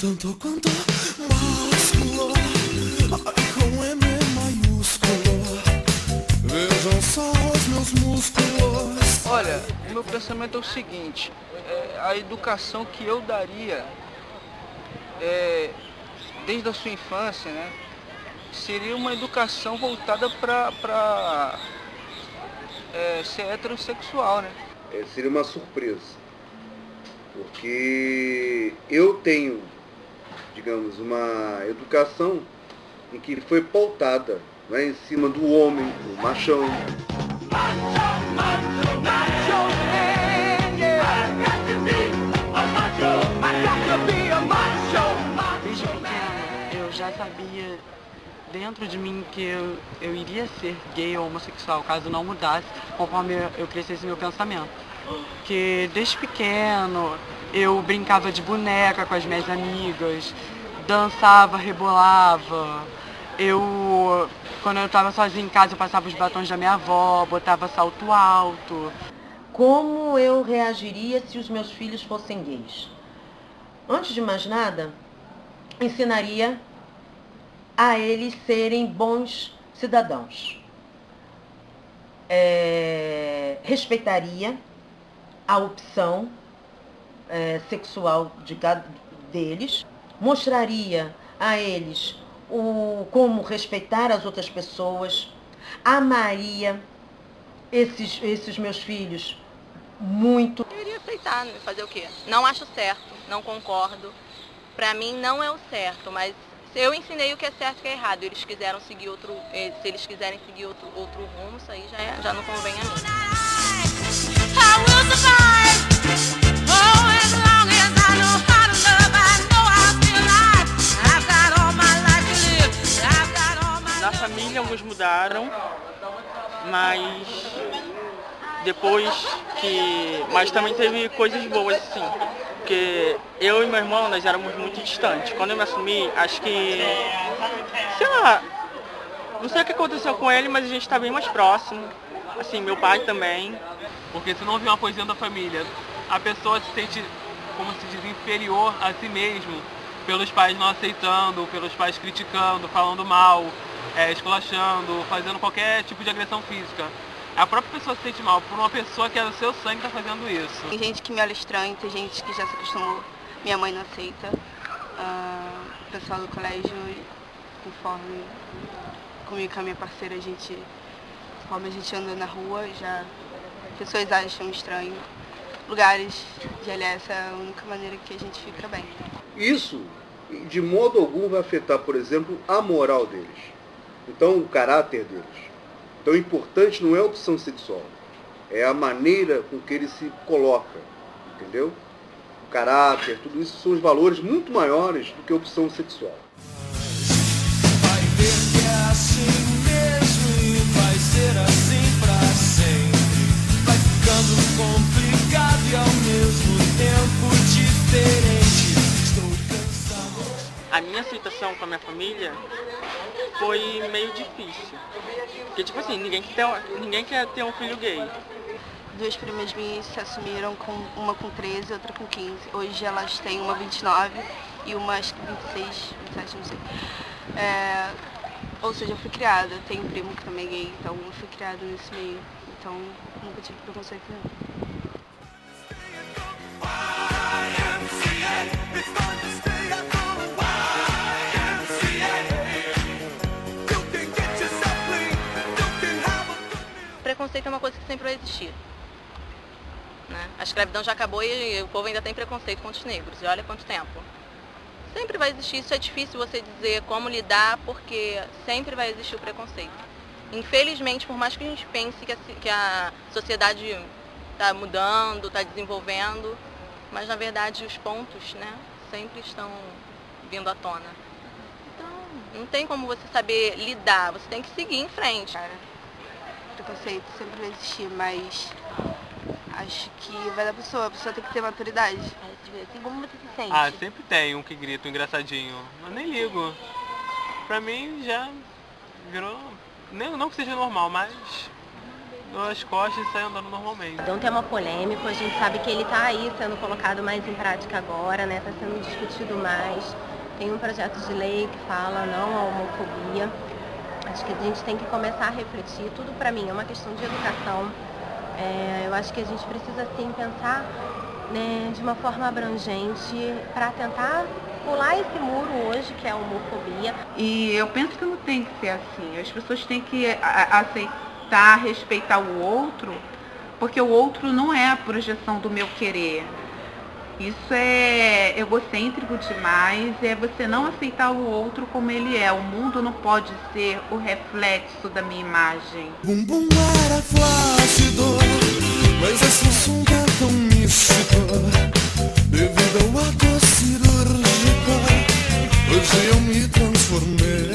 tanto quanto músculo, ai com M maiúsculo, vejam só os meus músculos. Olha, o meu pensamento é o seguinte, a educação que eu daria, desde a sua infância, né, seria uma educação voltada para ser heterossexual, né? Seria uma surpresa, porque eu tenho, digamos, uma educação em que foi pautada, né, em cima do homem, do machão. Desde pequena eu já sabia dentro de mim que eu iria ser gay ou homossexual, caso não mudasse, conforme eu crescesse meu pensamento. Que desde pequeno eu brincava de boneca com as minhas amigas, dançava, rebolava. Quando eu estava sozinha em casa, eu passava os batons da minha avó, botava salto alto. Como eu reagiria se os meus filhos fossem gays? Antes de mais nada, ensinaria a eles serem bons cidadãos. Respeitaria a opção sexual deles, mostraria a eles como respeitar as outras pessoas, amaria esses meus filhos muito. Eu iria aceitar, fazer o quê? Não acho certo, não concordo. Pra mim não é o certo, mas eu ensinei o que é certo e o que é errado. Eles quiseram seguir se eles quiserem seguir outro rumo, isso aí já não convém a mim. Na família alguns mudaram, mas mas também teve coisas boas, assim. Porque eu e meu irmão, nós éramos muito distantes. Quando eu me assumi, acho que, sei lá, não sei o que aconteceu com ele, mas a gente tá bem mais próximo. Assim, meu pai também. Porque se não houver uma coesão da família, a pessoa se sente, como se diz, inferior a si mesmo, pelos pais não aceitando, pelos pais criticando, falando mal, esculachando, fazendo qualquer tipo de agressão física. A própria pessoa se sente mal por uma pessoa que é do seu sangue tá fazendo isso. Tem gente que me olha estranho, tem gente que já se acostumou, minha mãe não aceita. O pessoal do colégio, conforme comigo e com a minha parceira, conforme a gente anda na rua, já pessoas acham estranho. Lugares de LS é a única maneira que a gente fica bem. Isso, de modo algum, vai afetar, por exemplo, a moral deles. Então, o caráter deles. Então, o importante não é a opção sexual, é a maneira com que ele se coloca, entendeu? O caráter, tudo isso são os valores muito maiores do que a opção sexual. Vai ver que é assim mesmo e vai ser assim pra sempre. Vai ficando complicado e ao mesmo tempo diferente. Estou cansado. A minha aceitação com a minha família foi meio difícil. Porque, tipo assim, ninguém quer ter um filho gay. Duas primas minhas se assumiram, uma com 13 e outra com 15. Hoje elas têm uma 29 e uma acho que 26, 27, não sei. Ou seja, eu fui criada, tenho um primo que também é gay, então eu fui criada nesse meio. Então nunca tive preconceito nenhum. Preconceito é uma coisa que sempre vai existir, né? A escravidão já acabou e o povo ainda tem preconceito contra os negros, e olha quanto tempo. Sempre vai existir, isso é difícil você dizer como lidar, porque sempre vai existir o preconceito. Infelizmente, por mais que a gente pense que a sociedade está mudando, está desenvolvendo, mas na verdade os pontos, né, sempre estão vindo à tona. Então, não tem como você saber lidar, você tem que seguir em frente. Preconceito sempre vai existir, mas acho que vai da pessoa, a pessoa tem que ter maturidade. Assim como você se sente. Ah, sempre tem um que grita, um engraçadinho. Eu nem ligo. Pra mim já virou, não que seja normal, mas nas costas e sair andando normalmente. É um tema polêmico, a gente sabe que ele está aí sendo colocado mais em prática agora, né? Está sendo discutido mais. Tem um projeto de lei que fala não à homofobia. Acho que a gente tem que começar a refletir. Tudo para mim é uma questão de educação. Eu acho que a gente precisa sim pensar, né, de uma forma abrangente para tentar pular esse muro hoje que é a homofobia. E eu penso que não tem que ser assim. As pessoas têm que aceitar, respeitar o outro, porque o outro não é a projeção do meu querer. Isso é egocêntrico demais, é você não aceitar o outro como ele é. O mundo não pode ser o reflexo da minha imagem. Bumbum era flácido, mas esse assunto é tão místico. Devido ao ato cirúrgico, hoje eu me transformei.